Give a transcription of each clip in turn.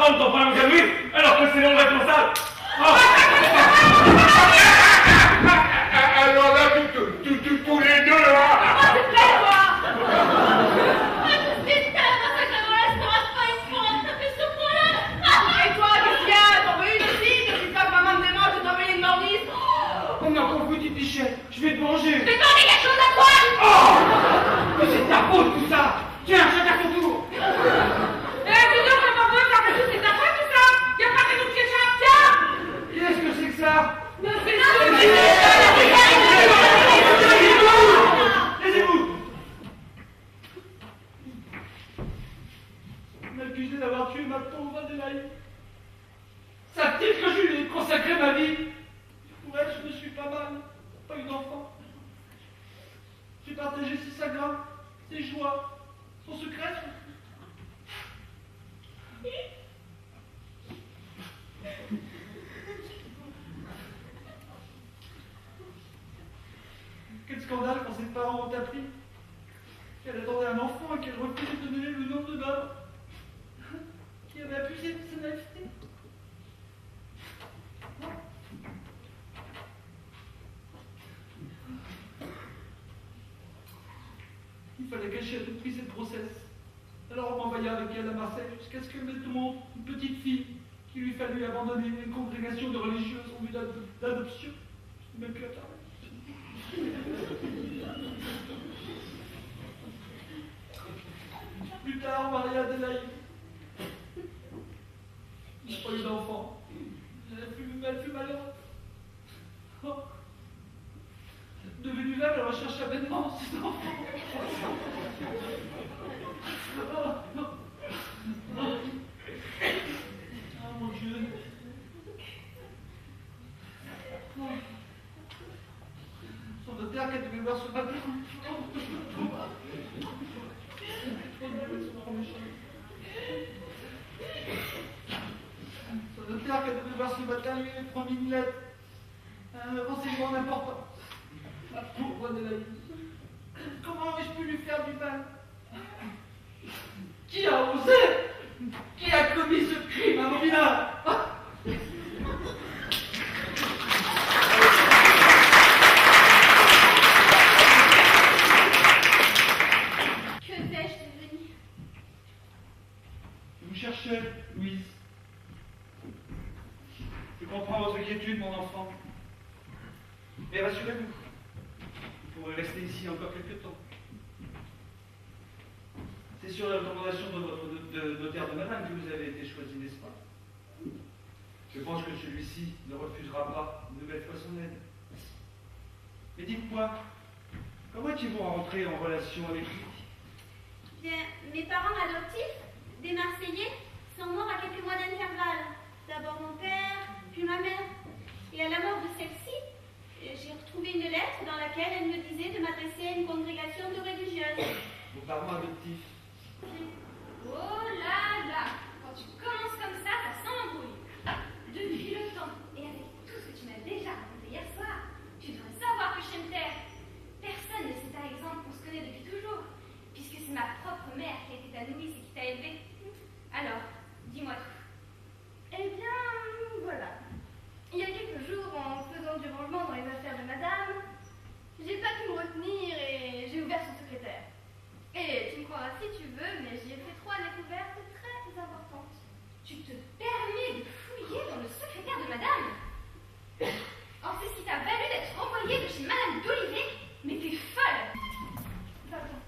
on ne t'en prend un oui, alors que c'est non responsable. Alors là, tous les deux, là. Et toi, qu'est-ce qu'il y a? T'en veux une aussi? Depuis pas que maman me demande de t'envoyer une mordise? On a pas petit pichet, je vais te manger. Je vais demander quelque chose à toi! Oh! Mais c'est de ta faute tout ça. Tiens, chacun son tour. Dis donc, ça m'en veut, parce que c'est ta faute tout ça! Y'a pas que nous qui échappe, tiens! Qu'est-ce que c'est que ça? Taisez-vous! On m'a accusé d'avoir tué ma pauvre Adélaïde. Savent-ils que je lui ai consacré ma vie? Pour elle, je ne suis pas mal, pas une enfant. J'ai partagé ses chagrins, ses joies, son secret. Quel scandale quand ses parents ont appris qu'elle attendait un enfant et qu'elle refusait de donner le nom de l'homme qui avait abusé de sa naïveté. Il fallait cacher à tout prix cette grossesse. Alors on m'envoya avec elle à Marseille jusqu'à ce qu'elle mette au monde une petite fille qu'il lui fallut abandonner une congrégation de religieuses en vue d'adoption. Je n'ai même plus à parler. Plus tard, Maria Adélaïde n'a pas eu d'enfant. Elle fut malheureuse. Oh. Devenue veuve, elle recherche vainement ses enfants. Oh mon Dieu. Son notaire qui devait voir ce matin. Son notaire qui devait voir ce matin lui avait promis une lettre. Un renseignement important. La pauvre Adélaïde. Comment ai-je pu lui faire du mal? Qui a osé? Qui a commis ce crime abominable? Que vais-je devenir? Je vous cherchais, Louise. Je comprends votre inquiétude, mon enfant. Mais rassurez-vous, vous pourrez rester ici encore quelques temps. C'est sur la recommandation de votre notaire de madame que vous avez été choisi, n'est-ce pas? Je pense que celui-ci ne refusera pas une nouvelle fois son aide. Mais dites-moi, comment étiez-vous rentré en relation avec lui? Bien, mes parents adoptifs, des Marseillais, sont morts à quelques mois d'intervalle. D'abord mon père, puis ma mère. Et à la mort de celle-ci, j'ai retrouvé une lettre dans laquelle elle me disait de m'adresser à une congrégation de religieuses. Vos parents adoptifs. Oh là là! Quand tu commences comme ça sent l'embrouille. Depuis le temps, et avec tout ce que tu m'as déjà raconté hier soir, tu devrais savoir que je sais me taire. Personne ne sait par exemple qu'on se connaît depuis toujours, puisque c'est ma propre mère qui a été ta nourrice et qui t'a élevée. Alors, dis-moi tout. Eh bien, voilà. Il y a quelques jours, en faisant du rangement dans les affaires de madame, j'ai pas pu me retenir et j'ai ouvert son secrétaire. Et tu me croiras si tu veux, mais j'y ai fait 3 découvertes très importantes. Tu te permets de fouiller dans le secrétaire de madame? Or, c'est ce qui t'a valu d'être envoyée de chez madame d'Olivet? Mais t'es folle!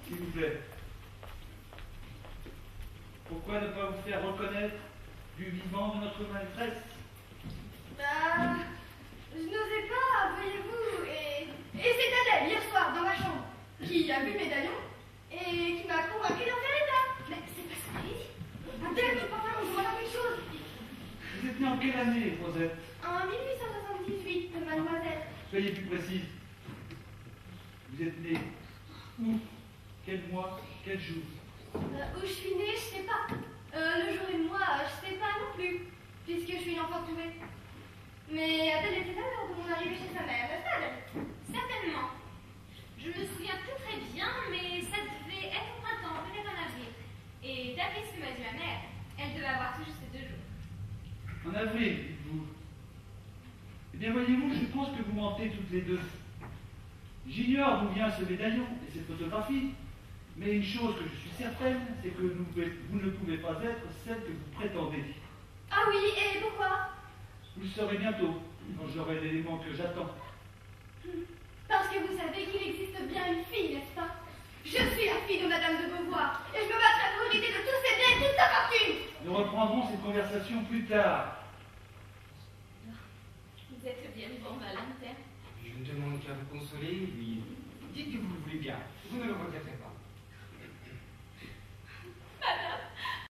S'il vous plaît. Pourquoi ne pas vous faire reconnaître du vivant de notre maîtresse? Bah, je n'osais pas, voyez-vous, et c'est Adèle, hier soir, dans ma chambre, qui a vu le médaillon et qui m'a convaincu d'en faire état. Mais c'est pas ce qu'on avait dit. Adèle, tu peux faire, on se voit quelque chose. Vous êtes née en quelle année, Rosette? En 1878, mademoiselle. Soyez plus précise. Vous êtes née où? Quel mois? Quel jour? Où je suis née, je sais pas. Le jour et le mois, je sais pas non plus, puisque je suis une enfant trouvée. Mais Adèle était là lors de mon arrivée chez sa mère, n'est-ce pas, Adèle? Certainement. Je me souviens plus très bien, mais ça devait être au printemps, peut-être en avril. Et d'après ce que m'a dit ma mère, elle devait avoir tout juste 2 jours. fait, dites-vous. Eh bien, voyez-vous, je pense que vous mentez toutes les deux. J'ignore d'où vient ce médaillon et cette photographie, mais une chose que je suis certaine, c'est que vous ne pouvez pas être celle que vous prétendez. Ah oui, et pourquoi? Vous le saurez bientôt, quand j'aurai l'élément que j'attends. Parce que vous savez qu'il existe bien une fille, n'est-ce pas? Je suis la fille de Madame de Beauvoir, et je me battrai pour hériter de tous ses biens et toute sa fortune. Nous reprendrons cette conversation plus tard. Vous êtes bien bon, Valentin. Je ne demande qu'à vous consoler, oui. Dites que vous le voulez bien. Vous ne le regretterez pas. Madame,